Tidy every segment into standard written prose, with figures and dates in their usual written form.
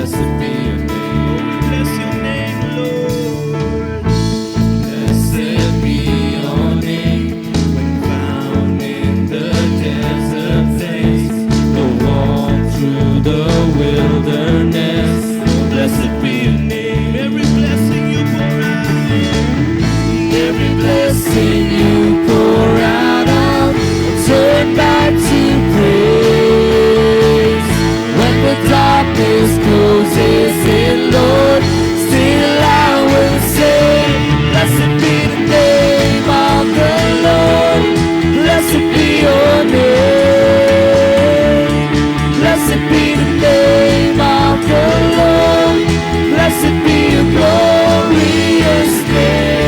blessed be your name. Bless your name, Lord. Blessed be your name. When found in the desert place, the walk through the wilderness. Blessed be your name. Every blessing you pour out. Every blessing you pour out, I'll turn back to praise. When the darkness closes in, Lord, still I will say, blessed be the name of the Lord. Blessed be your name. Blessed be the name of the Lord. Blessed be your glorious name.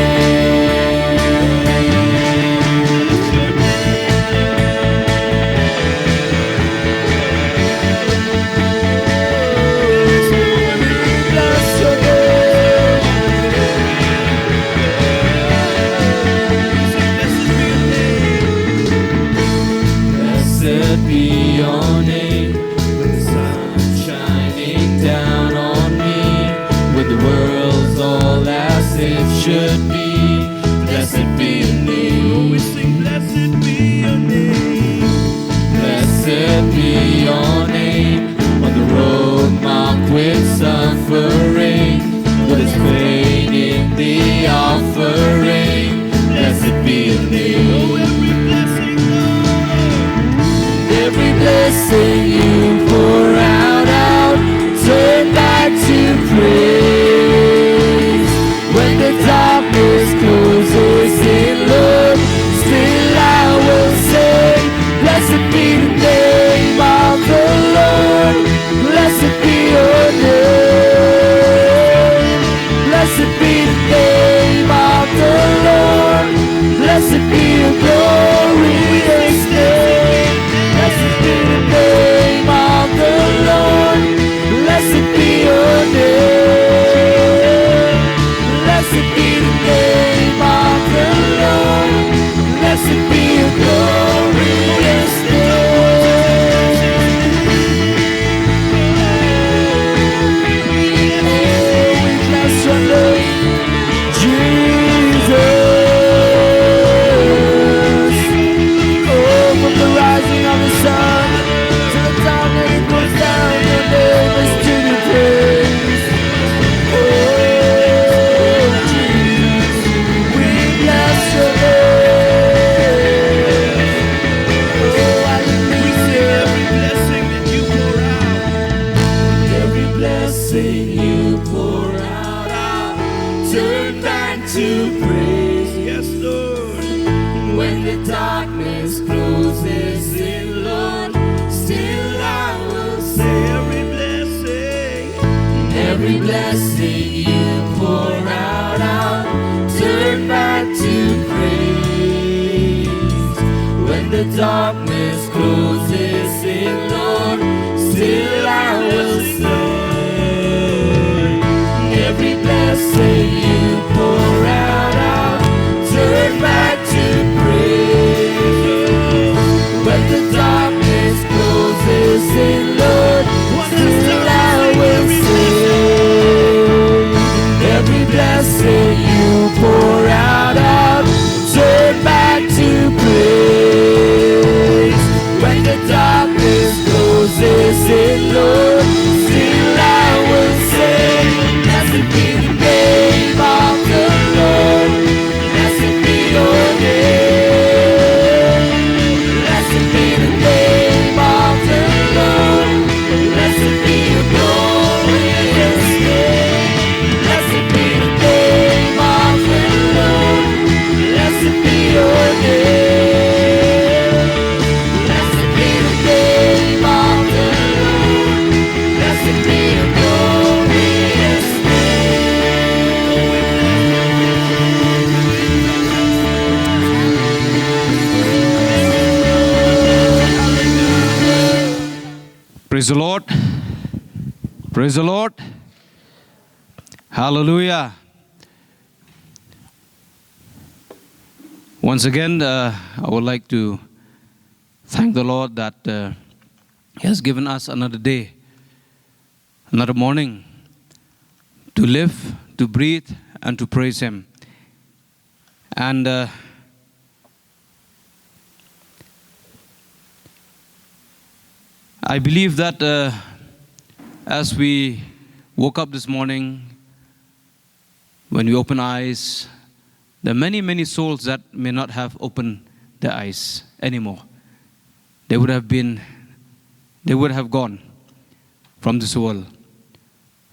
Blessed be your name. When the sun's shining down on me, when the world's all as it should be, blessed be your name. We sing, blessed be your name. Blessed be your name. On the road marked with suffering, with its pain in the offering, blessed be your name. Every blessing, Lord. Every blessing you pour out, I'll turn back to praise. When the darkness closes in, Lord, still I will say, blessed be the name of the Lord. Blessed be your name. Blessed be the name of the Lord. Blessed be your glorious name. Blessed be the name of the Lord. Blessed be your name. Blessed be the name of the Lord. Blessed be your glorious name. Oh, we bless your name, Jesus. Oh, from the rising of the sun to the time that it goes down, your name is to be praised. Oh, Jesus, we bless your name. Oh, hallelujah. Every blessing that you pour out. Every blessing you pour out, I'll turn back to praise. Yes, Lord. When the darkness closes in, Lord, still I will say, Every blessing. every blessing you pour out, I'll turn back to praise. When the darkness closes in, Lord, still I will say, every blessing you pour out, I'll turn back to praise. When the darkness closes in, Lord, still I will sing. Every blessing you pour out, I'll turn back to praise. When the darkness closes in, Lord, still I will sing. Blessed be the name of the Lord. Blessed be your name. Blessed be the name of the Lord. Blessed be your glorious name. Blessed be the name of the Lord. Blessed be your name. Blessed be the name of the Lord. Blessed be your glorious Praise the Lord. Praise the Lord. Hallelujah. Once again, I would like to thank the Lord that He has given us another day another morning to live, to breathe, and to praise Him. And I believe that as we woke up this morning, when we open eyes, there are many, many souls that may not have opened their eyes anymore. They would have gone from this world.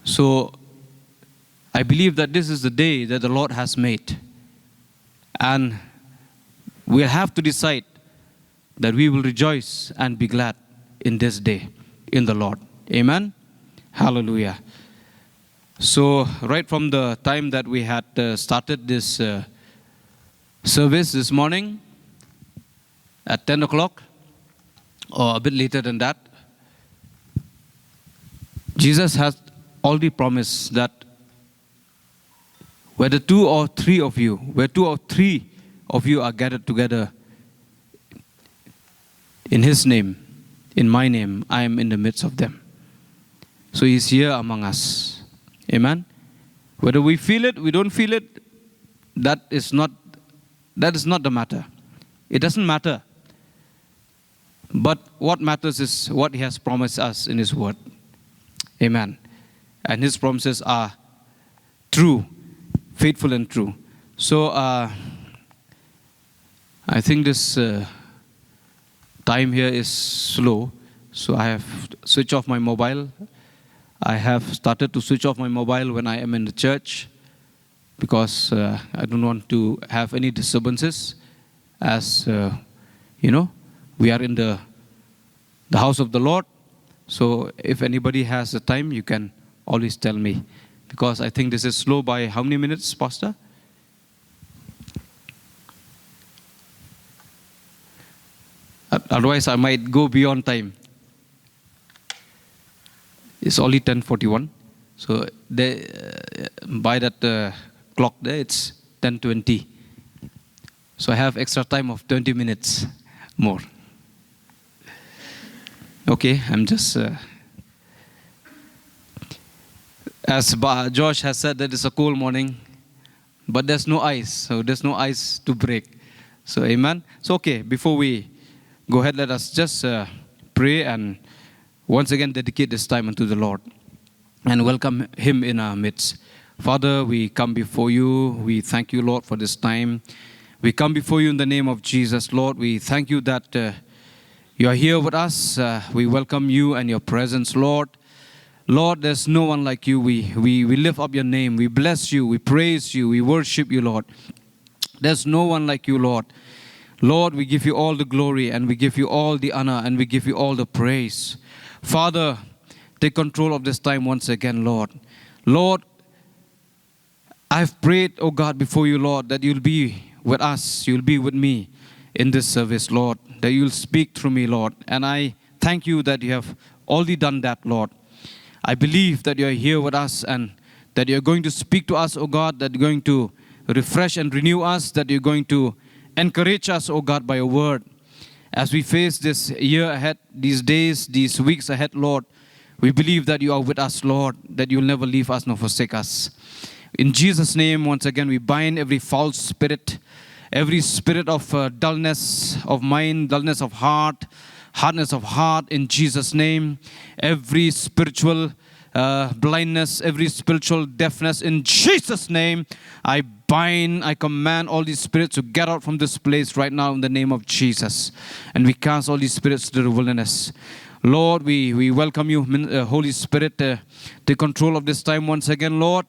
So I believe that this is the day that the Lord has made. And we'll have to decide that we will rejoice and be glad in this day in the Lord. Amen? Hallelujah. So right from the time that we had started this service this morning at 10 o'clock, or a bit later than that, Jesus has already promised that where two or three of you are gathered together in His name, in my name, I am in the midst of them. So He's here among us. Amen? Whether we feel it, we don't feel it, that is not the matter. It doesn't matter. But what matters is what He has promised us in His Word. Amen. And His promises are true, faithful and true. So I think this time here is slow. So I have switched off my mobile. I have started to switch off my mobile when I am in the church because I don't want to have any disturbances as, we are in the house of the Lord. So if anybody has the time, you can always tell me. Because I think this is slow by how many minutes, Pastor? Otherwise, I might go beyond time. It's only 10:41. So by that clock there, it's 10:20. So I have extra time of 20 minutes more. Okay, I'm just... as Josh has said, that it's a cold morning, but there's no ice. So there's no ice to break. So amen. So okay, before we go ahead, let us just pray and once again dedicate this time unto the Lord and welcome Him in our midst. Father, we come before you. We thank you, Lord, for this time. We come before you in the name of Jesus, Lord. We thank you that you are here with us. We welcome you and your presence, Lord. Lord, there's no one like you. We lift up your name. We bless you. We praise you. We worship you, Lord. There's no one like you, Lord. Lord, we give you all the glory and we give you all the honor and we give you all the praise. Father, take control of this time once again, Lord. Lord, I've prayed, oh God, before you, Lord, that you'll be with us. You'll be with me in this service, Lord. That you'll speak through me, Lord. And I thank you that you have already done that, Lord. I believe that you are here with us and that you're going to speak to us, oh God, that you're going to refresh and renew us, that you're going to encourage us, oh God, by your word. As we face this year ahead, these days, these weeks ahead, Lord, we believe that you are with us, Lord, that you'll never leave us nor forsake us. In Jesus' name, once again, we bind every false spirit, every spirit of dullness of mind, dullness of heart, hardness of heart in Jesus' name. Every spiritual blindness, every spiritual deafness in Jesus' name. I command all these spirits to get out from this place right now in the name of Jesus. And we cast all these spirits to the wilderness. Lord, we welcome you, Holy Spirit, take control of this time once again, Lord.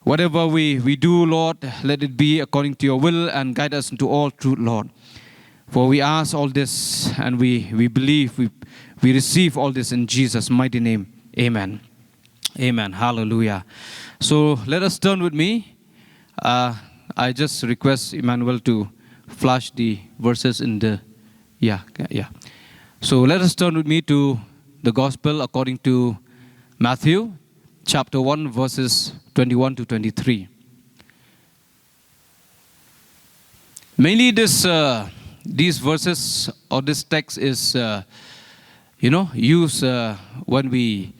Whatever we do, Lord, let it be according to your will and guide us into all truth, Lord. For we ask all this and we believe, we receive all this in Jesus' mighty name. Amen. Amen. Hallelujah. So let us turn with me. I just request Emmanuel to flash the verses in the... Yeah. So let us turn with me to the Gospel according to Matthew chapter 1 verses 21 to 23. Mainly these verses or this text is, used when we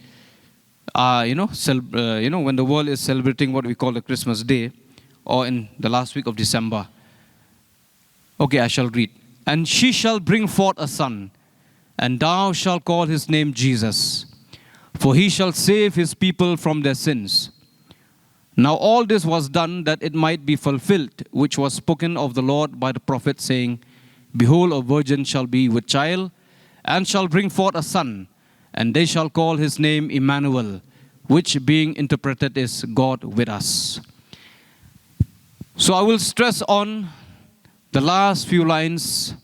when the world is celebrating what we call the Christmas Day, or in the last week of December. Okay, I shall read. And she shall bring forth a son, and thou shalt call his name Jesus, for he shall save his people from their sins. Now all this was done that it might be fulfilled, which was spoken of the Lord by the prophet, saying, Behold, a virgin shall be with child, and shall bring forth a son, and they shall call his name Emmanuel, which being interpreted is God with us. So I will stress on the last few lines,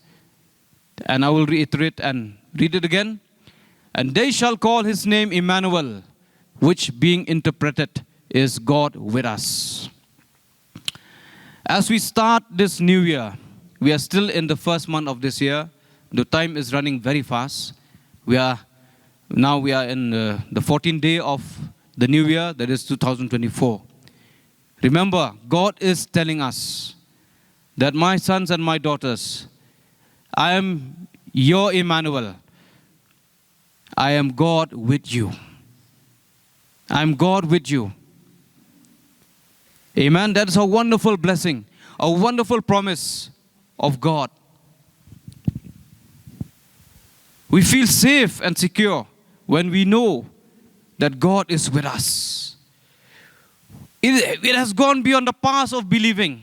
and I will reiterate and read it again. And they shall call his name Emmanuel, which being interpreted is God with us. As we start this new year, we are still in the first month of this year. The time is running very fast. We are in the 14th day of the new year, that is 2024. Remember, God is telling us that my sons and my daughters, I am your Emmanuel. I am God with you. I am God with you. Amen. That is a wonderful blessing, a wonderful promise of God. We feel safe and secure when we know that God is with us. It has gone beyond the past of believing.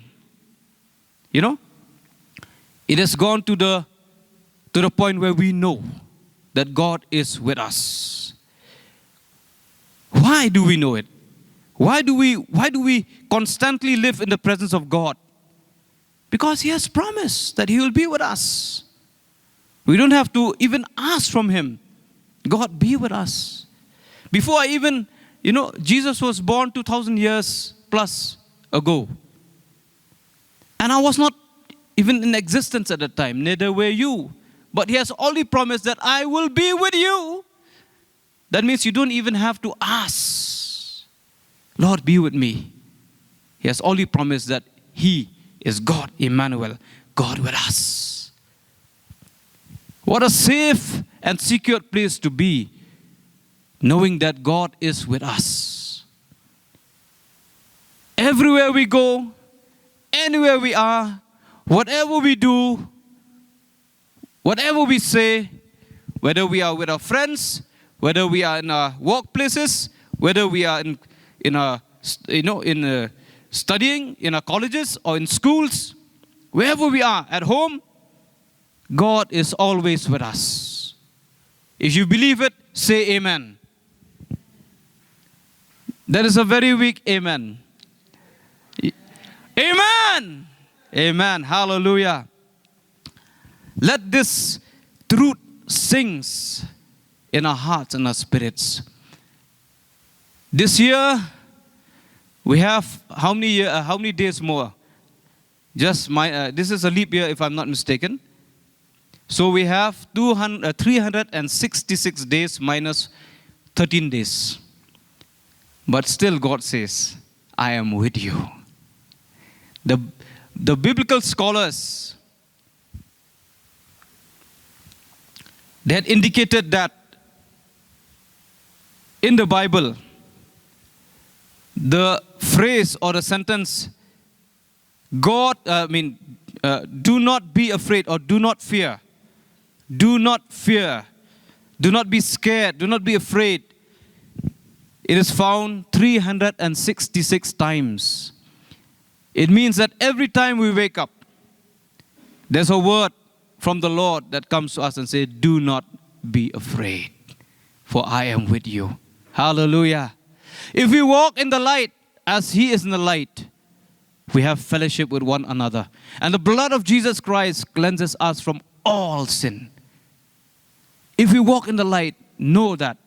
You know? It has gone to the point where we know that God is with us. Why do we know it? Why do we constantly live in the presence of God? Because He has promised that He will be with us. We don't have to even ask from Him. God, be with us. Before Jesus was born 2,000 years plus ago. And I was not even in existence at that time, neither were you. But He has already promised that I will be with you. That means you don't even have to ask, Lord, be with me. He has already promised that He is God, Emmanuel, God with us. What a safe and secure place to be, knowing that God is with us. Everywhere we go, anywhere we are, whatever we do, whatever we say, whether we are with our friends, whether we are in our workplaces, whether we are studying in our colleges or in schools, wherever we are, at home, God is always with us. If you believe it, say amen. That is a very weak amen. Amen. Amen. Hallelujah. Let this truth sings in our hearts and our spirits. This year, we have how many days more? This is a leap year, if I'm not mistaken. So we have 366 days minus 13 days. But still God says, I am with you. The biblical scholars, they had indicated that in the Bible, the phrase or the sentence, do not be afraid or do not fear. Do not fear. Do not be scared. Do not be afraid. It is found 366 times. It means that every time we wake up, there's a word from the Lord that comes to us and says, do not be afraid, for I am with you. Hallelujah. If we walk in the light as He is in the light, we have fellowship with one another. And the blood of Jesus Christ cleanses us from all sin. If we walk in the light, know that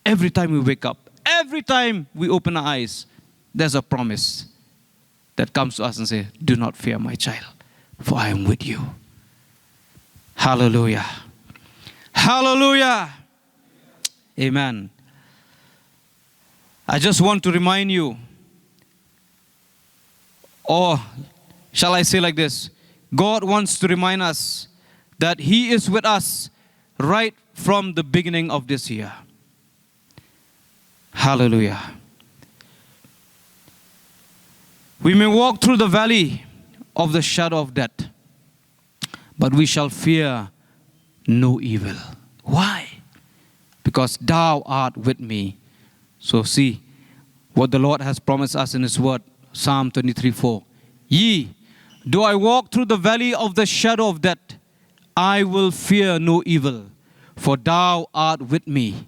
every time we wake up, every time we open our eyes, there's a promise that comes to us and says, do not fear, my child, for I am with you. Hallelujah. Hallelujah. Amen. I just want to remind you, or shall I say like this, God wants to remind us that He is with us right from the beginning of this year. Hallelujah. We may walk through the valley of the shadow of death, but we shall fear no evil. Why? Because thou art with me. So see what the Lord has promised us in His word, Psalm 23:4. Yea, though I walk through the valley of the shadow of death, I will fear no evil, for thou art with me.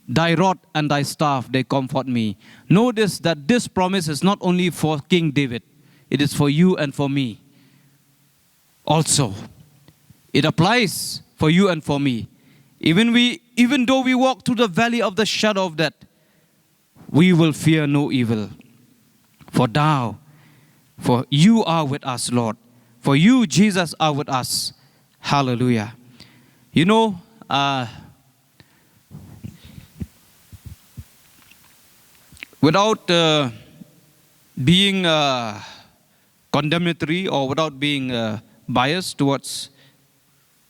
Thy rod and thy staff, they comfort me. Notice that this promise is not only for King David, it is for you and for me also. It applies for you and for me. Even though we walk through the valley of the shadow of death, we will fear no evil. For you are with us, Lord. For you, Jesus, are with us. Hallelujah. You know, without being condemnatory or without being biased towards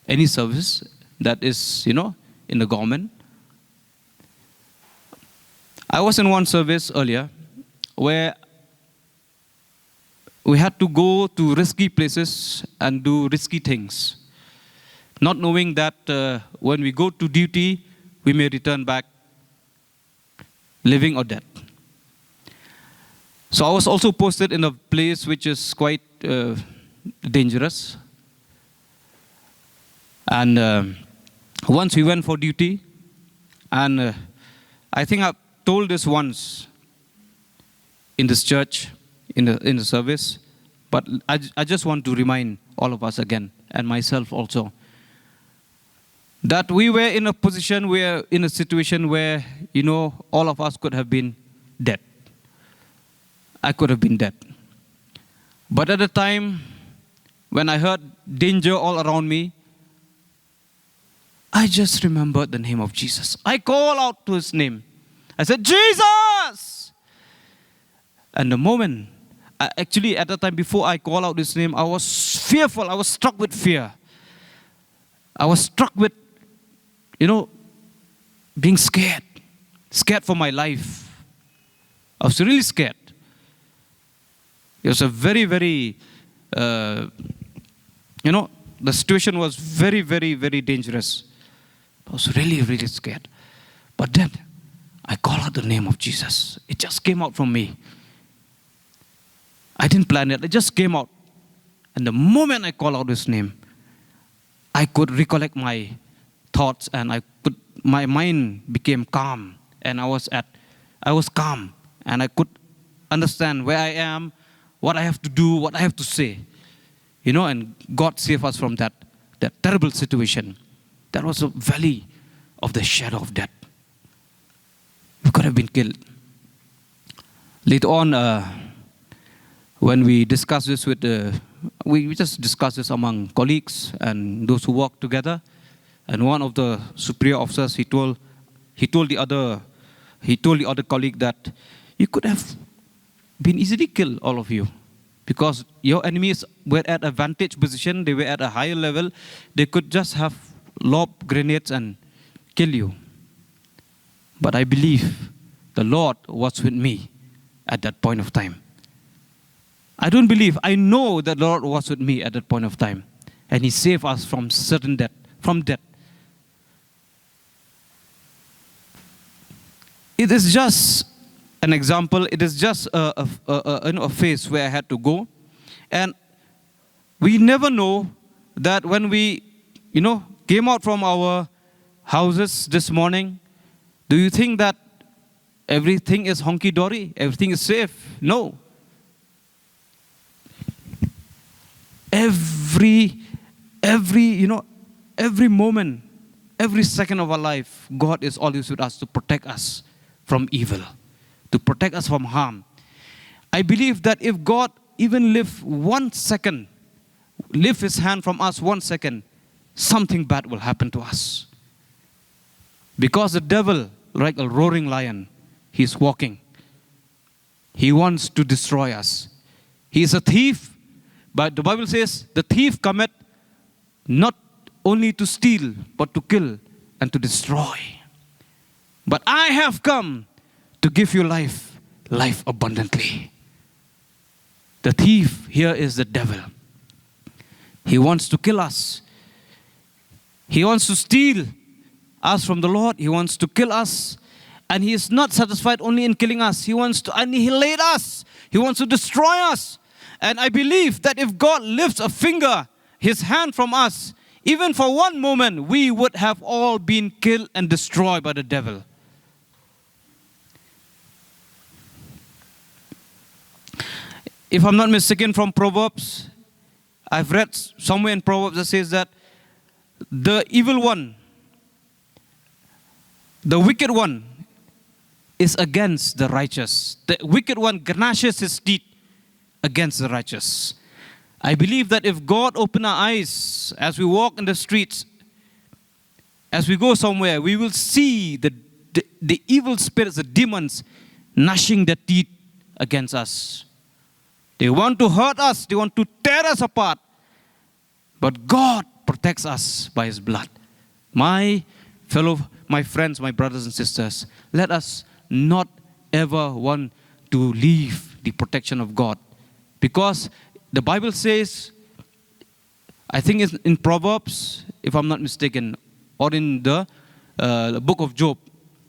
any service that is, in the government. I was in one service earlier where we had to go to risky places and do risky things, not knowing that when we go to duty, we may return back living or dead. So I was also posted in a place which is quite dangerous. And once we went for duty, and I think I told this once in this church, in the service, but I just want to remind all of us again, and myself also, that we were in a situation where, all of us could have been dead. I could have been dead. But at the time, when I heard danger all around me, I just remembered the name of Jesus. I called out to His name. I said, Jesus! And the moment, actually at the time before I called out His name, I was fearful. I was struck with fear. I was struck with, being scared. Scared for my life. I was really scared. It was a very, very, the situation was very, very, very dangerous. I was really, really scared. But then, I called out the name of Jesus. It just came out from me. I didn't plan it. It just came out. And the moment I called out His name, I could recollect my thoughts and my mind became calm. And I was calm. And I could understand where I am, what I have to do, what I have to say. And God saved us from that terrible situation. That was a valley of the shadow of death. We could have been killed. Later on, when we discussed this we just discussed this among colleagues and those who work together. And one of the superior officers, he told the other colleague that you could have been easily killed, all of you, because your enemies were at a vantage position. They were at a higher level. They could just have lob grenades and kill you. But I believe the Lord was with me at that point of time. I know that the Lord was with me at that point of time. And He saved us from certain death, from death. It is just an example. It is just a phase where I had to go. And we never know that when we, came out from our houses this morning, do you think that everything is honky-dory? Everything is safe? No. Every moment, every second of our life, God is always with us to protect us from evil, to protect us from harm. I believe that if God even lift His hand from us 1 second, something bad will happen to us. Because the devil, like a roaring lion, he's walking. He wants to destroy us. He is a thief, but the Bible says, the thief cometh not only to steal, but to kill and to destroy. But I have come to give you life, life abundantly. The thief here is the devil. He wants to kill us. He wants to steal us from the Lord. He wants to kill us. And he is not satisfied only in killing us. He wants to annihilate us. He wants to destroy us. And I believe that if God lifts a finger, his hand from us, even for one moment, we would have all been killed and destroyed by the devil. If I'm not mistaken, from Proverbs, I've read somewhere in Proverbs that says that the evil one, the wicked one, is against the righteous. The wicked one gnashes his teeth against the righteous. I believe that if God open our eyes as we walk in the streets, as we go somewhere, we will see the evil spirits, the demons, gnashing their teeth against us. They want to hurt us. They want to tear us apart. But God protects us by his blood. My friends, my brothers and sisters, let us not ever want to leave the protection of God. Because the Bible says, I think it's in Proverbs, if I'm not mistaken, or in the book of Job,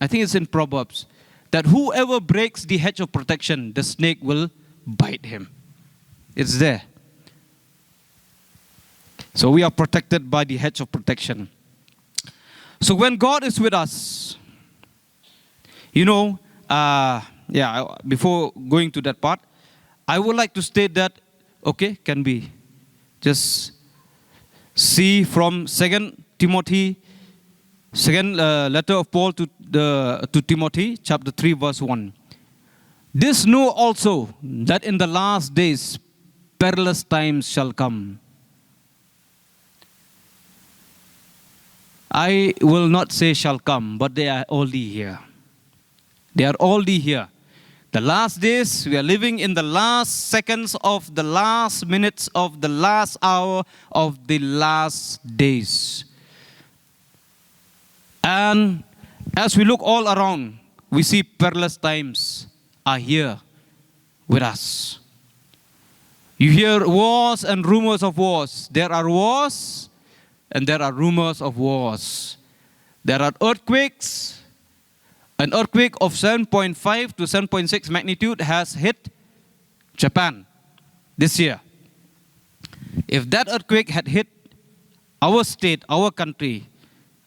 I think it's in Proverbs, that whoever breaks the hedge of protection, the snake will bite him. It's there. So we are protected by the hedge of protection. So when God is with us, before going to that part, I would like to state that, can we just see from second letter of Paul to Timothy, chapter 3, verse 1. This know also, that in the last days perilous times shall come. I will not say shall come, but they are already here. They are already here. The last days, we are living in the last seconds of the last minutes of the last hour of the last days. And as we look all around, we see perilous times are here with us. You hear wars and rumors of wars. There are wars and there are rumors of wars. There are earthquakes. An earthquake of 7.5 to 7.6 magnitude has hit Japan this year. If that earthquake had hit our state, our country,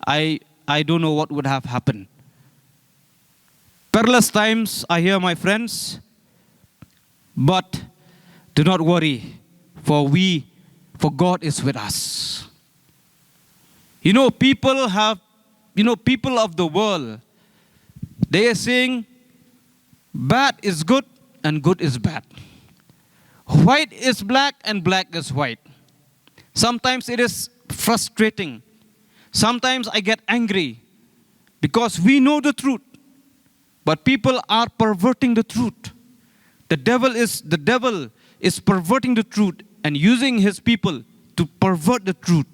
I don't know what would have happened. Perilous times are here, my friends, but do not worry, for God is with us. People of the world, they are saying bad is good and good is bad. White is black and black is white. Sometimes it is frustrating. Sometimes I get angry because we know the truth, but people are perverting the truth. The devil is perverting the truth and using his people to pervert the truth.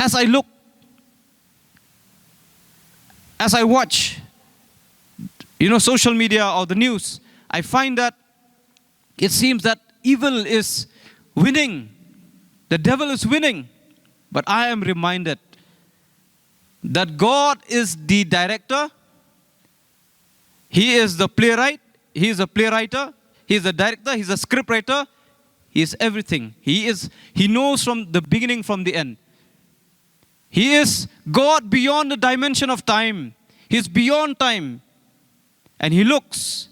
As I watch, social media or the news, I find that it seems that evil is winning. The devil is winning. But I am reminded that God is the director. He is the playwright. He is a playwrighter. He is the director. He is a scriptwriter. He is everything. He knows from the beginning from the end. He is God beyond the dimension of time. He is beyond time. And he looks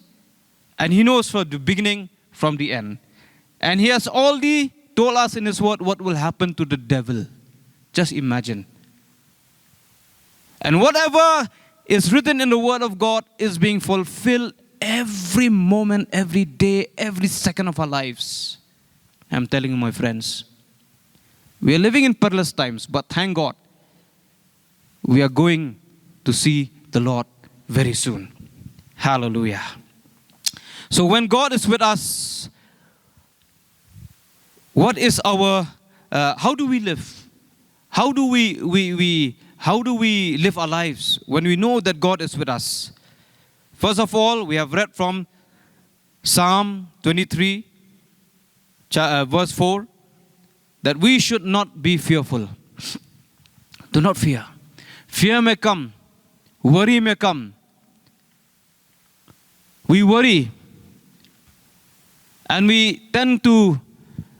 and he knows from the beginning from the end. And he has already told us in his word what will happen to the devil. Just imagine. And whatever is written in the word of God is being fulfilled every moment, every day, every second of our lives. I'm telling you, my friends, we are living in perilous times, but thank God, we are going to see the Lord very soon. Hallelujah. So when God is with us, what is our, how do we live? How do we live our lives when we know that God is with us? First of all, we have read from Psalm 23, verse 4, that we should not be fearful. Do not fear. Fear may come. Worry may come. We worry. And we tend to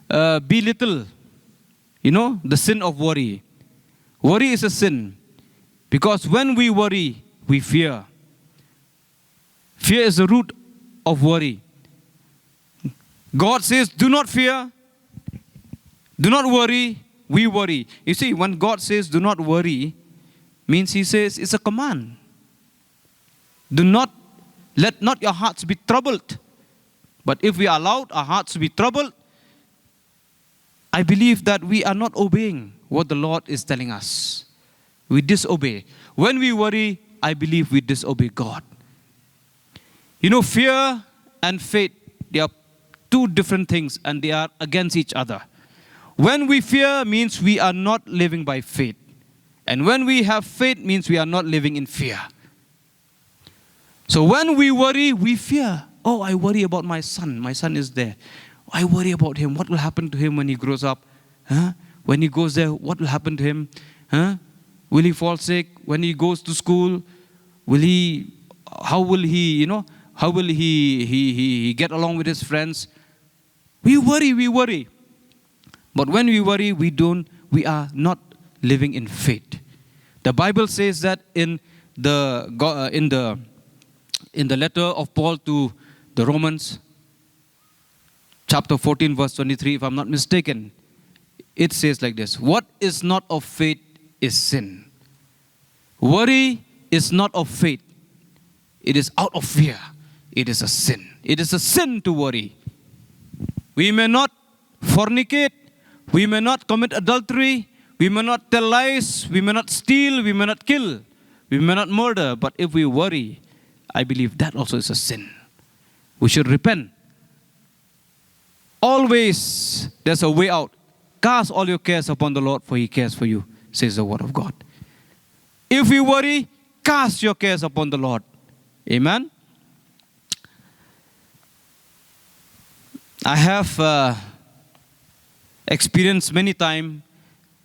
belittle, the sin of worry. Worry is a sin. Because when we worry, we fear. Fear is the root of worry. God says, do not fear. Do not worry. We worry. You see, when God says, do not worry, means He says it's a command. Let not your hearts be troubled. But if we allowed our hearts to be troubled, I believe that we are not obeying what the Lord is telling us. We disobey. When we worry, I believe we disobey God. Fear and faith, they are two different things and they are against each other. When we fear means we are not living by faith. And when we have faith means we are not living in fear. So when we worry, we fear. Oh, I worry about my son. My son is there. I worry about him. What will happen to him when he grows up? When he goes there, what will happen to him? Will he fall sick? When he goes to school, how will he get along with his friends? We worry. But when we worry, we are not living in faith. The Bible says that in the letter of Paul to the Romans, chapter 14, verse 23, if I'm not mistaken, it says like this: what is not of faith is sin. Worry is not of faith. It is out of fear. It is a sin. It is a sin to worry. We may not fornicate. We may not commit adultery. We may not tell lies. We may not steal. We may not kill. We may not murder. But if we worry, I believe that also is a sin. We should repent. Always there's a way out. Cast all your cares upon the Lord, for He cares for you, says the word of God. If we worry, cast your cares upon the Lord. Amen. I have experienced many times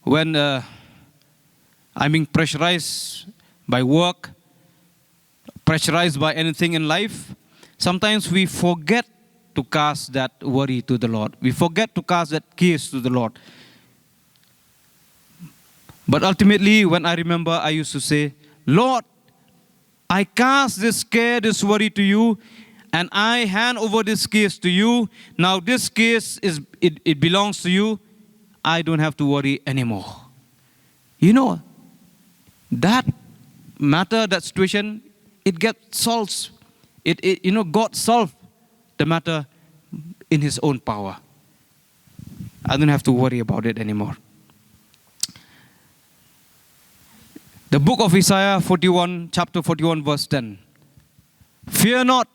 when I'm being pressurized by work, pressurized by anything in life. Sometimes we forget to cast that worry to the Lord. We forget to cast that case to the Lord. But ultimately, when I remember, I used to say, Lord, I cast this care, this worry to you, and I hand over this case to you. Now this case, it belongs to you. I don't have to worry anymore. That matter, that situation, it gets solved. God solved the matter in His own power. I don't have to worry about it anymore. The book of Isaiah 41, chapter 41, verse 10. Fear not,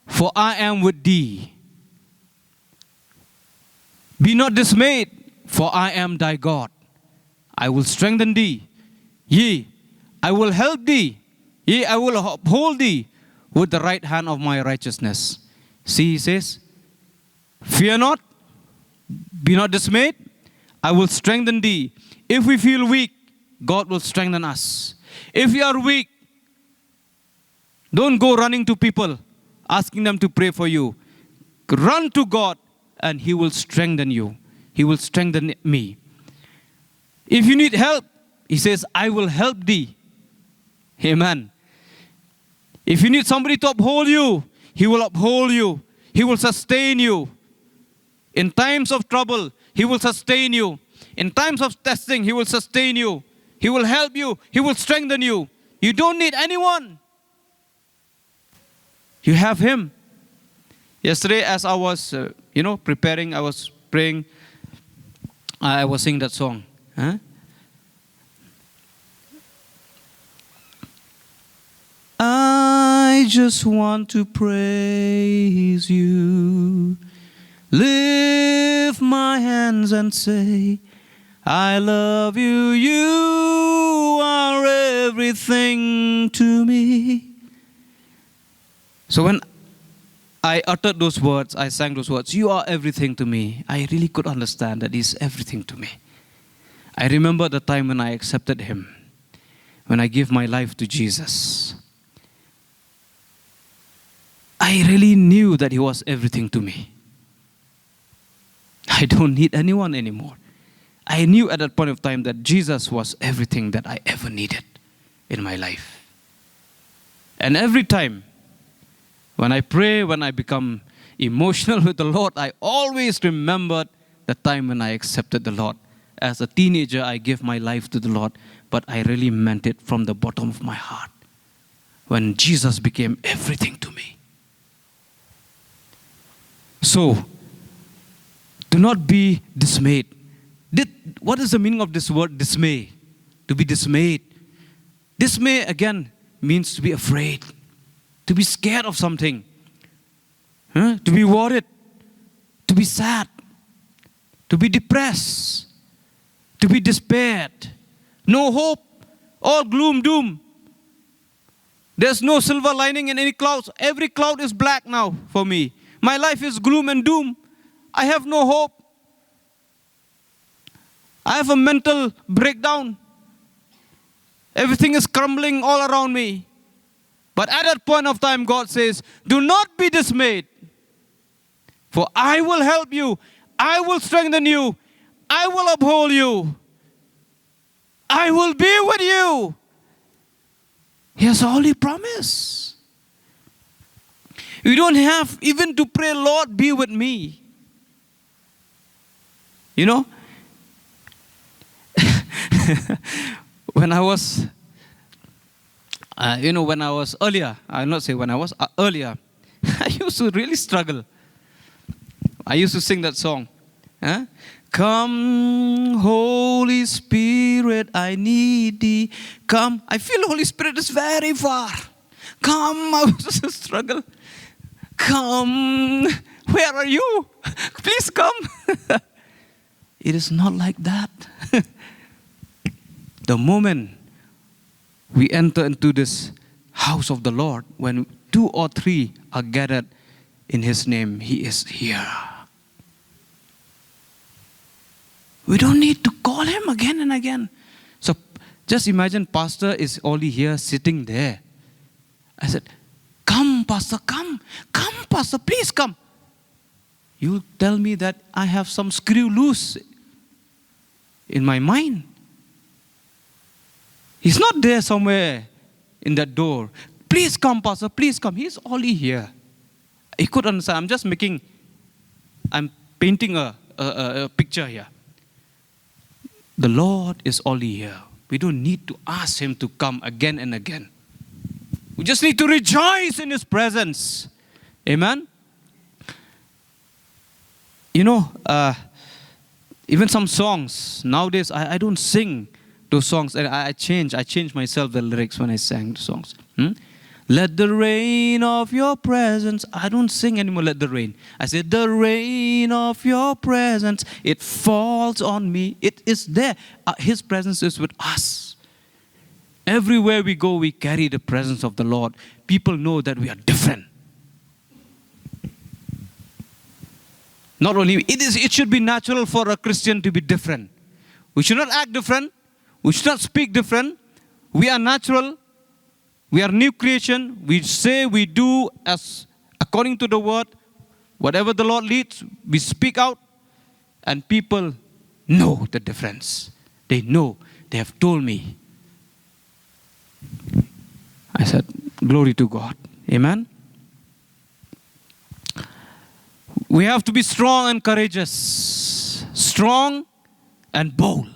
for I am with thee. Be not dismayed, for I am thy God. I will strengthen thee. Yea, I will help thee. Yea, I will uphold thee with the right hand of my righteousness. See, He says, fear not, be not dismayed. I will strengthen thee. If we feel weak, God will strengthen us. If you are weak, don't go running to people, asking them to pray for you. Run to God and He will strengthen you. He will strengthen me. If you need help, He says, I will help thee. Amen. If you need somebody to uphold you, He will uphold you. He will sustain you. In times of trouble, He will sustain you. In times of testing, He will sustain you. He will help you. He will strengthen you. You don't need anyone. You have Him. Yesterday, as I was, preparing, I was praying, I was singing that song. I just want to praise you. Lift my hands and say, I love you. You are everything to me. So when I uttered those words, I sang those words, "You are everything to me," I really could understand that He's everything to me. I remember the time when I accepted Him, when I gave my life to Jesus. I really knew that He was everything to me. I don't need anyone anymore. I knew at that point of time that Jesus was everything that I ever needed in my life. And every time when I pray, when I become emotional with the Lord, I always remembered the time when I accepted the Lord. As a teenager, I gave my life to the Lord, but I really meant it from the bottom of my heart. When Jesus became everything to me. So, do not be dismayed. What is the meaning of this word dismay? To be dismayed. Dismay again means to be afraid, to be scared of something, to be worried, to be sad, to be depressed, to be despaired. No hope, all gloom, doom. There's no silver lining in any clouds. Every cloud is black now for me. My life is gloom and doom. I have no hope. I have a mental breakdown. Everything is crumbling all around me. But at that point of time, God says, do not be dismayed. For I will help you. I will strengthen you. I will uphold you. I will be with you. He has already promised. You don't have even to pray, Lord, be with me. You know, when I was earlier, I'll not say when I was earlier, I used to really struggle. I used to sing that song. Come, Holy Spirit, I need thee. Come. I feel Holy Spirit is very far. Come, I used to struggle. Come, where are you? Please come. It is not like that. The moment we enter into this house of the Lord, when 2 or 3 are gathered in His name, He is here. We don't need to call Him again and again. So just imagine Pastor is only here sitting there. I said, come Pastor, come. Come Pastor, please come. You tell me that I have some screw loose in my mind. He's not there somewhere in that door. Please come, Pastor, please come. He's only here. He could understand. I'm painting a picture here. The Lord is only here. We don't need to ask Him to come again and again. We just need to rejoice in His presence. Amen? You know, even some songs, nowadays I don't sing those songs. I change myself the lyrics when I sang the songs. Let the rain of your presence. I don't sing anymore, let the rain. I say, the rain of your presence, it falls on me. It is there. His presence is with us. Everywhere we go, we carry the presence of the Lord. People know that we are different. Not only, it should be natural for a Christian to be different. We should not act different. We should not speak different. We are natural. We are new creation. We say, we do as according to the word. Whatever the Lord leads, we speak out. And people know the difference. They know. They have told me. I said, glory to God. Amen. We have to be strong and courageous. Strong and bold.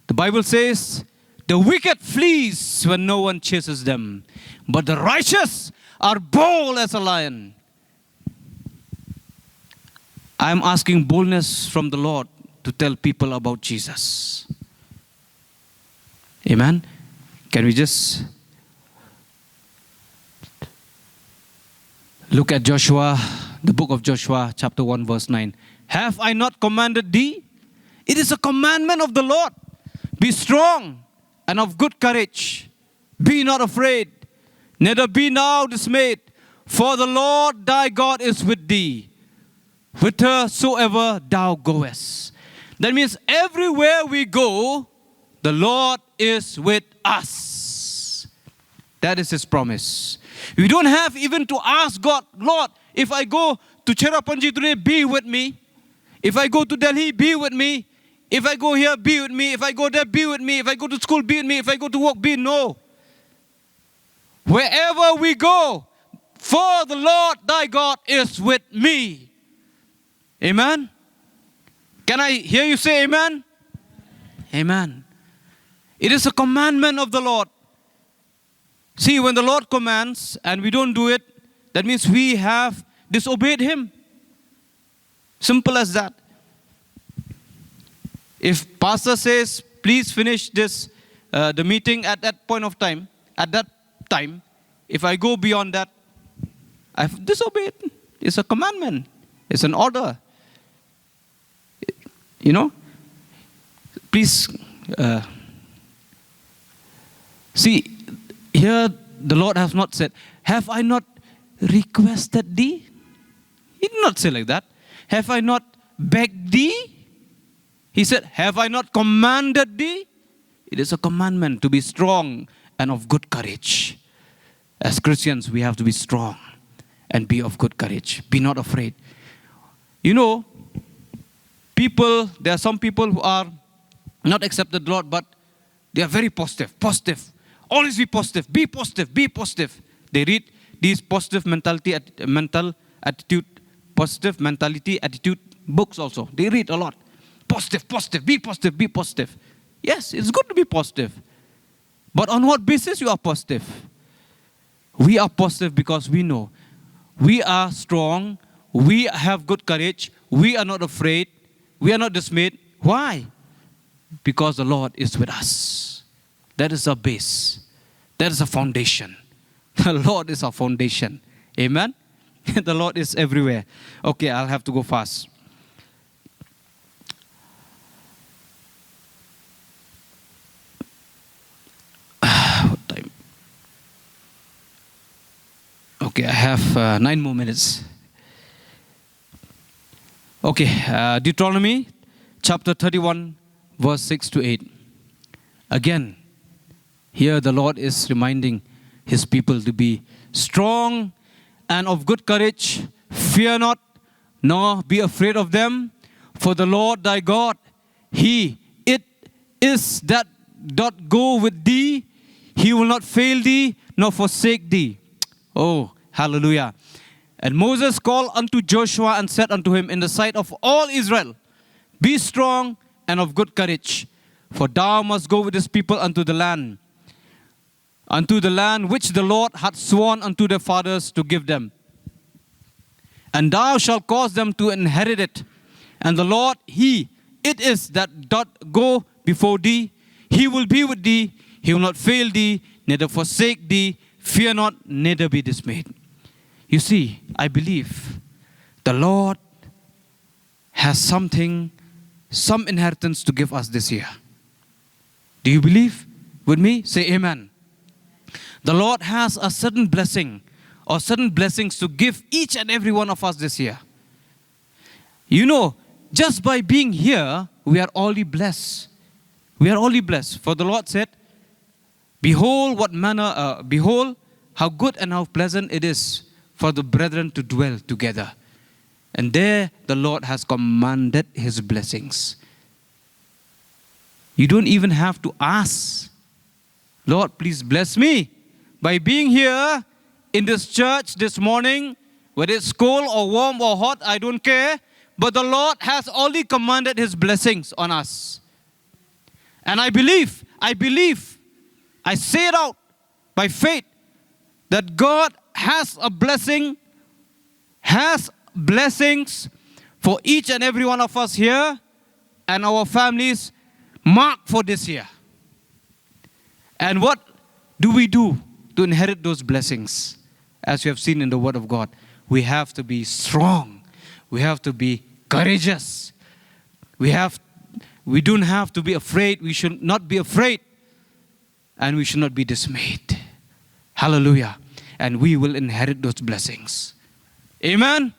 The Bible says, the wicked flees when no one chases them, but the righteous are bold as a lion. I am asking boldness from the Lord to tell people about Jesus. Amen. Can we just look at Joshua, the book of Joshua, chapter 1, verse 9. Have I not commanded thee? It is a commandment of the Lord. Be strong and of good courage. Be not afraid, neither be now dismayed. For the Lord thy God is with thee, whithersoever thou goest. That means everywhere we go, the Lord is with us. That is His promise. We don't have even to ask God, Lord, if I go to Cherrapunji today, be with me. If I go to Delhi, be with me. If I go here, be with me. If I go there, be with me. If I go to school, be with me. If I go to work, be. No. Wherever we go, for the Lord thy God is with me. Amen? Can I hear you say amen? Amen. It is a commandment of the Lord. See, when the Lord commands and we don't do it, that means we have disobeyed Him. Simple as that. If pastor says, please finish this, the meeting at that point of time, at that time, if I go beyond that, I've disobeyed. It's a commandment. It's an order. You know? Please, see, here the Lord has not said, have I not requested thee? He did not say like that. Have I not begged thee? He said, have I not commanded thee? It is a commandment to be strong and of good courage. As Christians, we have to be strong and be of good courage. Be not afraid. You know, there are some people who are not accepted the Lord, but they are very positive. Positive. Always be positive. Be positive. Be positive. They read these positive mentality attitude books also. They read a lot. Positive, positive, be positive, be positive. Yes, it's good to be positive. But on what basis you are positive? We are positive because we know we are strong, we have good courage, we are not afraid, we are not dismayed. Why? Because the Lord is with us. That is our base. That is our foundation. The Lord is our foundation. Amen? The Lord is everywhere. Okay, I'll have to go fast. What time? Okay, I have 9 more minutes. Okay, Deuteronomy chapter 31, verse 6 to 8. Again, here the Lord is reminding His people to be strong and of good courage. Fear not, nor be afraid of them. For the Lord thy God, He it is that doth go with thee. He will not fail thee, nor forsake thee. Oh, hallelujah. And Moses called unto Joshua and said unto him in the sight of all Israel, be strong and of good courage, for thou must go with this people unto the land which the Lord hath sworn unto their fathers to give them. And thou shalt cause them to inherit it. And the Lord, He it is that doth go before thee. He will be with thee. He will not fail thee, neither forsake thee. Fear not, neither be dismayed. You see, I believe the Lord has some inheritance to give us this year. Do you believe with me? Say amen. The Lord has a certain blessing or certain blessings to give each and every one of us this year. You know, just by being here, we are already blessed. We are already blessed. For the Lord said, behold how good and how pleasant it is for the brethren to dwell together. And there the Lord has commanded His blessings. You don't even have to ask, Lord, please bless me. By being here in this church this morning, whether it's cold or warm or hot, I don't care. But the Lord has already commanded His blessings on us. And I believe, I say it out by faith, that God has blessings for each and every one of us here and our families marked for this year. And what do we do to inherit those blessings? As you have seen in the Word of God, we have to be strong. We have to be courageous. We don't have to be afraid. We should not be afraid. And we should not be dismayed. Hallelujah. and we will inherit those blessings. Amen?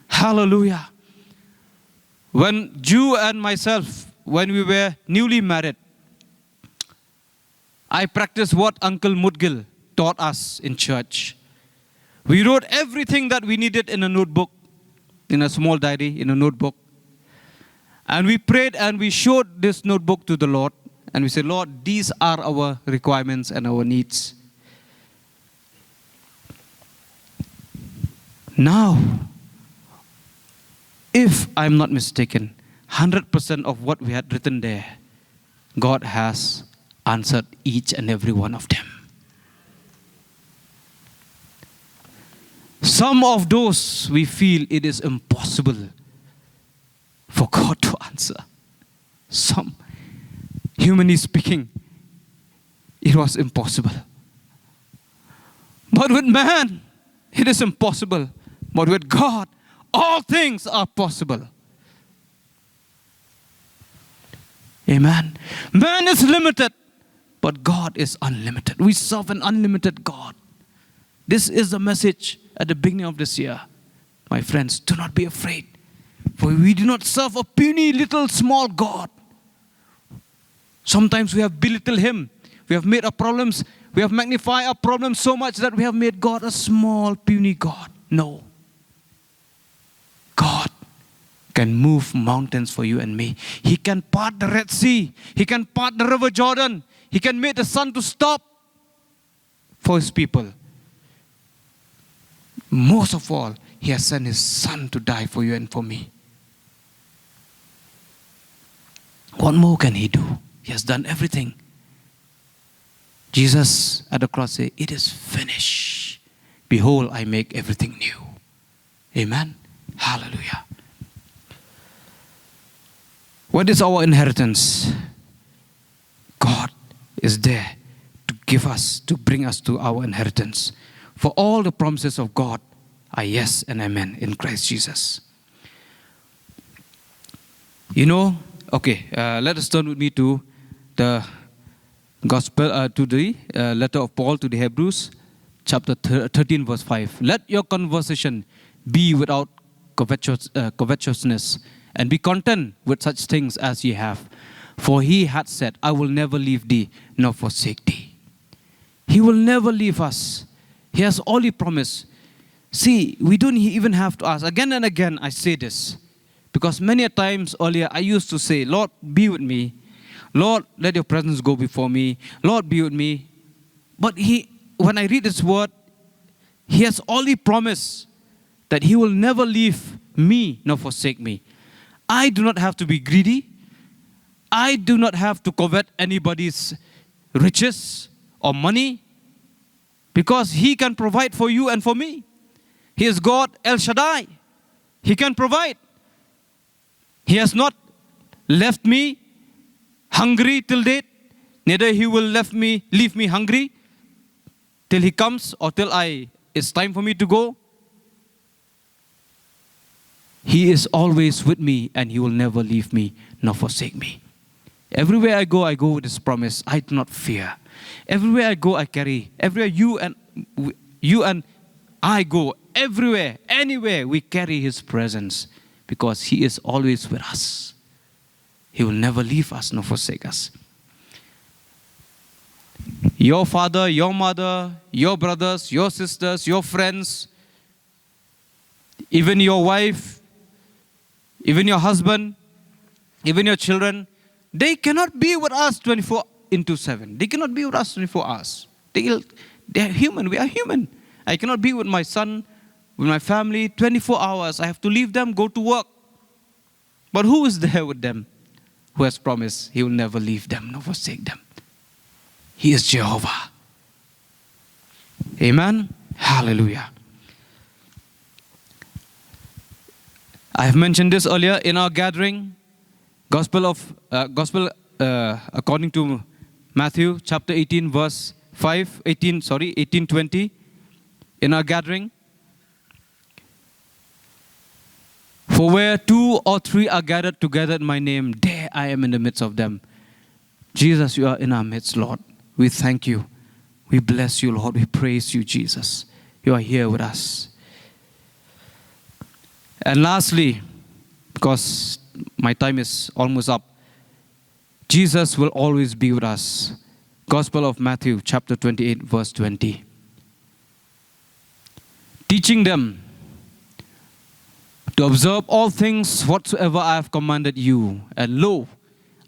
Hallelujah. When Jew and myself, when we were newly married, I practiced what Uncle Mudgil taught us in church. We wrote everything that we needed in a notebook, in a small diary, in a notebook. And we prayed and we showed this notebook to the Lord. And we said, Lord, these are our requirements and our needs. Now, if I'm not mistaken, 100% of what we had written there, God has answered each and every one of them. Some of those we feel it is impossible for God to answer. Some, humanly speaking, it was impossible. But with man, it is impossible. But with God, all things are possible. Amen. Man is limited, but God is unlimited. We serve an unlimited God. This is the message at the beginning of this year. My friends, do not be afraid. For we do not serve a puny little small God. Sometimes we have belittled Him. We have made our problems, we have magnified our problems so much that we have made God a small, puny God. No. God can move mountains for you and me. He can part the Red Sea. He can part the River Jordan. He can make the sun to stop for His people. Most of all, He has sent His Son to die for you and for me. What more can He do? He has done everything. Jesus at the cross said, it is finished. Behold, I make everything new. Amen. Hallelujah. What is our inheritance? God is there to give us, to bring us to our inheritance. For all the promises of God are yes and amen in Christ Jesus. You know, okay, let us turn with me to the Gospel, to the letter of Paul to the Hebrews, chapter 13, verse 5. Let your conversation be without covetousness, and be content with such things as ye have. For He had said, I will never leave thee, nor forsake thee. He will never leave us. He has already promised. See, we don't even have to ask. Again and again, I say this. Because many a times earlier, I used to say, Lord, be with me. Lord, let your presence go before me. Lord, be with me. But when I read this word, He has already promised that He will never leave me nor forsake me. I do not have to be greedy. I do not have to covet anybody's riches or money, because He can provide for you and for me. He is God El Shaddai. He can provide. He has not left me hungry till date. Neither He will leave me hungry till He comes or till it's time for me to go. He is always with me, and He will never leave me nor forsake me. Everywhere I go with His promise. I do not fear. Everywhere I go, I carry. Everywhere you and I go, everywhere, anywhere, we carry His presence, because He is always with us. He will never leave us nor forsake us. Your father, your mother, your brothers, your sisters, your friends, even your wife, even your husband, even your children, they cannot be with us 24/7. They cannot be with us 24 hours. They are human. We are human. I cannot be with my son, with my family 24 hours. I have to leave them, go to work. But who is there with them? Who has promised He will never leave them nor forsake them? He is Jehovah. Amen. Hallelujah. I have mentioned this earlier in our gathering. Gospel according to Matthew chapter 18 verse 18:20 in our gathering. For where 2 or 3 are gathered together in my name, there I am in the midst of them. Jesus, you are in our midst, Lord. We thank you. We bless you, Lord. We praise you, Jesus. you are here with us. And lastly, because my time is almost up, Jesus will always be with us. Gospel of Matthew, chapter 28, verse 20. Teaching them to observe all things whatsoever I have commanded you. And lo,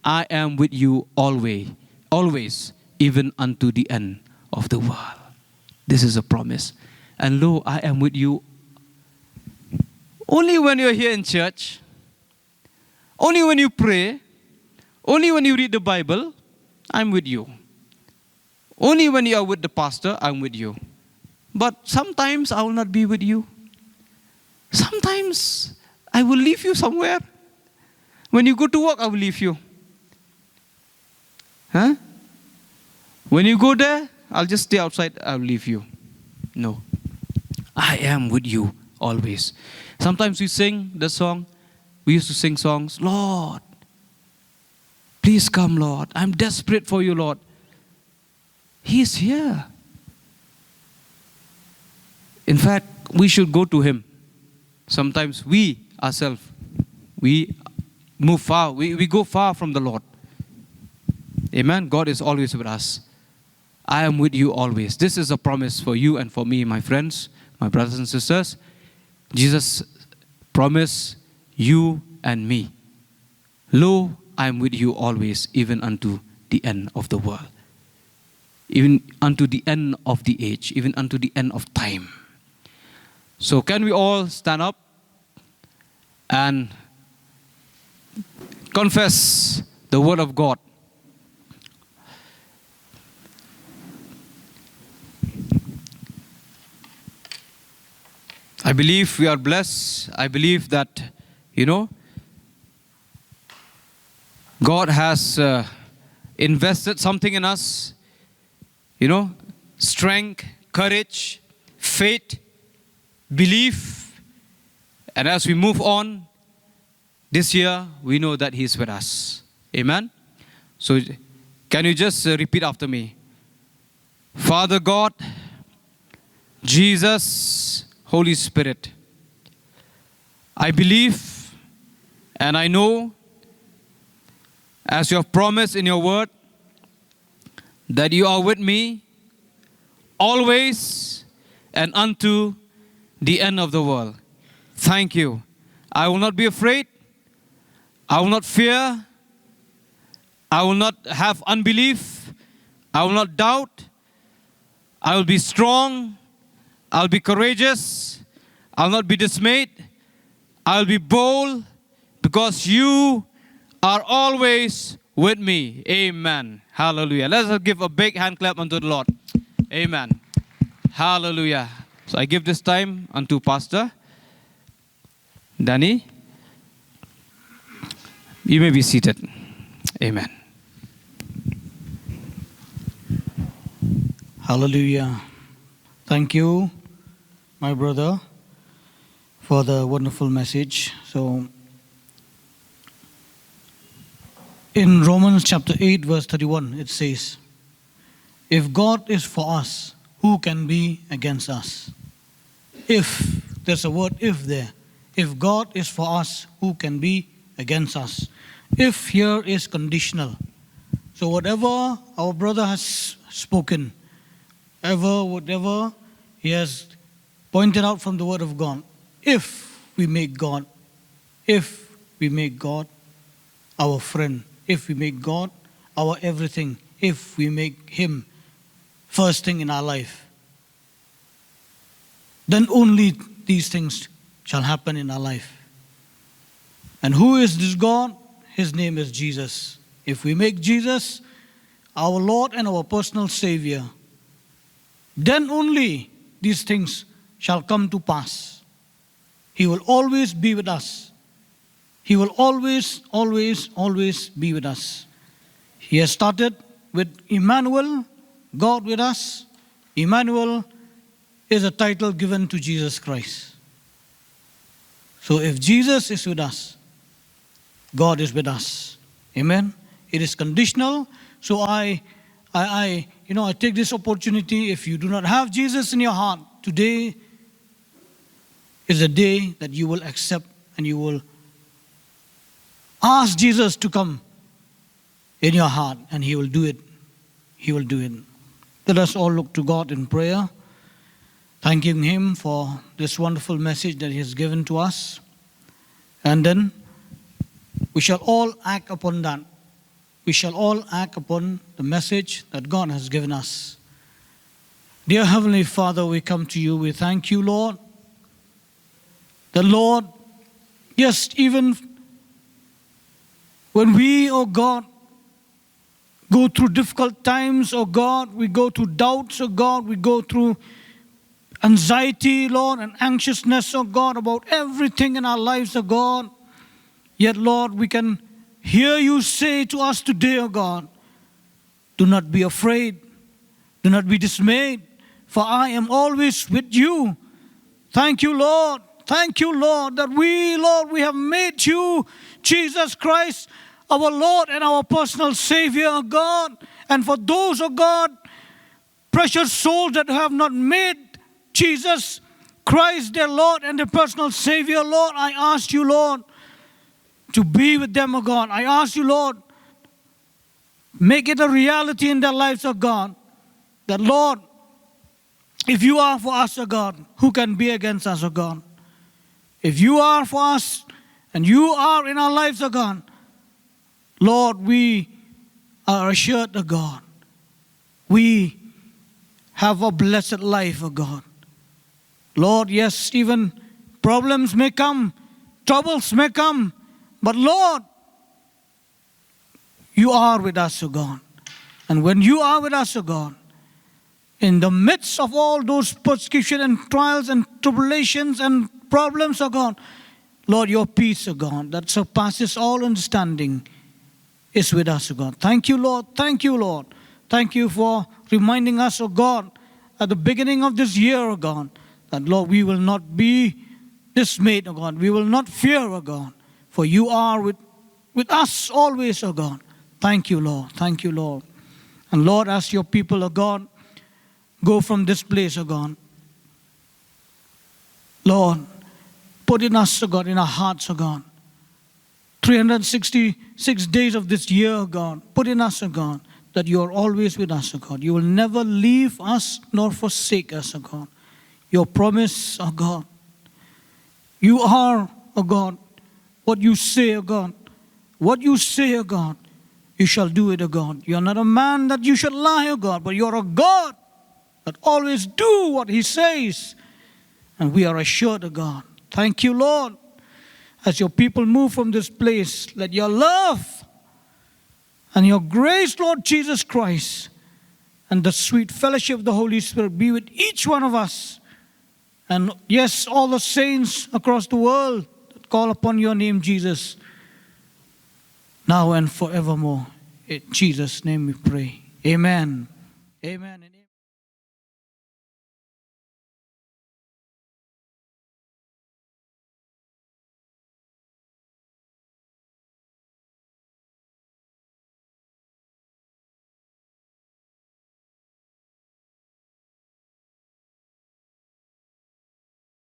I am with you always, even unto the end of the world. This is a promise. And lo, I am with you only when you're here in church, only when you pray, only when you read the Bible, I'm with you. Only when you are with the pastor, I'm with you. But sometimes I will not be with you. Sometimes I will leave you somewhere. When you go to work, I will leave you. Huh? When you go there, I'll just stay outside, I'll leave you. No. I am with you always. Sometimes we sing the song, we used to sing songs, Lord, please come, Lord. I'm desperate for you, Lord. He's here. In fact, we should go to Him. Sometimes we ourselves, we move far, we go far from the Lord. Amen. God is always with us. I am with you always. This is a promise for you and for me, my friends, my brothers and sisters. Jesus promised you and me. Lo, I am with you always, even unto the end of the world. Even unto the end of the age, even unto the end of time. So can we all stand up and confess the word of God? I believe we are blessed. I believe that, God has invested something in us. Strength, courage, faith, belief. And as we move on this year, we know that He's with us. Amen? So can you just repeat after me? Father God, Jesus, Holy Spirit, I believe and I know, as you have promised in your word, that you are with me always and unto the end of the world. Thank you. I will not be afraid. I will not fear. I will not have unbelief. I will not doubt. I will be strong. I'll be courageous. I'll not be dismayed. I'll be bold because you are always with me. Amen. Hallelujah. Let us give a big hand clap unto the Lord. Amen. Hallelujah. So I give this time unto Pastor Danny. You may be seated. Amen. Hallelujah. Thank you, my brother, for the wonderful message. So, in Romans chapter 8, verse 31, it says, if God is for us, who can be against us? If, there's a word if there. If God is for us, who can be against us? If here is conditional. So whatever our brother has spoken, whatever he has pointed out from the word of God, if we make God our friend, if we make God our everything, if we make Him first thing in our life, then only these things shall happen in our life. And who is this God? His name is Jesus. If we make Jesus our Lord and our personal Savior, then only these things shall come to pass. He will always be with us. He will always, always, always be with us. He has started with Emmanuel, God with us. Emmanuel is a title given to Jesus Christ. So if Jesus is with us, God is with us. Amen. It is conditional. So I take this opportunity. If you do not have Jesus in your heart, today is a day that you will accept and you will ask Jesus to come in your heart, and He will do it. He will do it. Let us all look to God in prayer, thanking Him for this wonderful message that He has given to us. And then we shall all act upon that. We shall all act upon the message that God has given us. Dear Heavenly Father, we come to you. We thank you, Lord. The Lord, yes, even when we, oh God, go through difficult times, oh God, we go through doubts, oh God, we go through anxiety, Lord, and anxiousness, oh God, about everything in our lives, oh God. Yet, Lord, we can hear you say to us today, oh God, do not be afraid, do not be dismayed, for I am always with you. Thank you, Lord. Thank you, Lord, that we, Lord, we have made you, Jesus Christ, our Lord and our personal Savior, oh God. And for those, oh God, precious souls that have not made Jesus Christ their Lord and their personal Savior, Lord, I ask you, Lord, to be with them, oh God. I ask you, Lord, make it a reality in their lives, oh God, that, Lord, if you are for us, oh God, who can be against us, oh God? If you are for us and you are in our lives, oh God, Lord, we are assured, oh God, we have a blessed life, oh God. Lord, yes, even problems may come, troubles may come, but Lord, you are with us, oh God. And when you are with us, oh God, in the midst of all those persecution and trials and tribulations and problems, oh God, Lord, your peace, oh God, that surpasses all understanding is with us, oh God. Thank you, Lord. Thank you, Lord. Thank you for reminding us, oh God, at the beginning of this year, oh God, that, Lord, we will not be dismayed, oh God. We will not fear, oh God, for you are with us always, oh God. Thank you, Lord. Thank you, Lord. And Lord, as your people, oh God, go from this place, oh God, Lord, put in us, oh God, in our hearts, oh God, 366 days of this year, oh God, put in us, oh God, that you are always with us, oh God. You will never leave us nor forsake us, oh God. Your promise, oh God, you are, oh God, what you say, oh God. What you say, oh God, you shall do it, oh God. You are not a man that you should lie, oh God, but you are a God that always do what He says. And we are assured, oh God. Thank you, Lord. As your people move from this place, let your love and your grace, Lord Jesus Christ, and the sweet fellowship of the Holy Spirit be with each one of us. And yes, all the saints across the world that call upon your name, Jesus, now and forevermore. In Jesus' name we pray. Amen. Amen.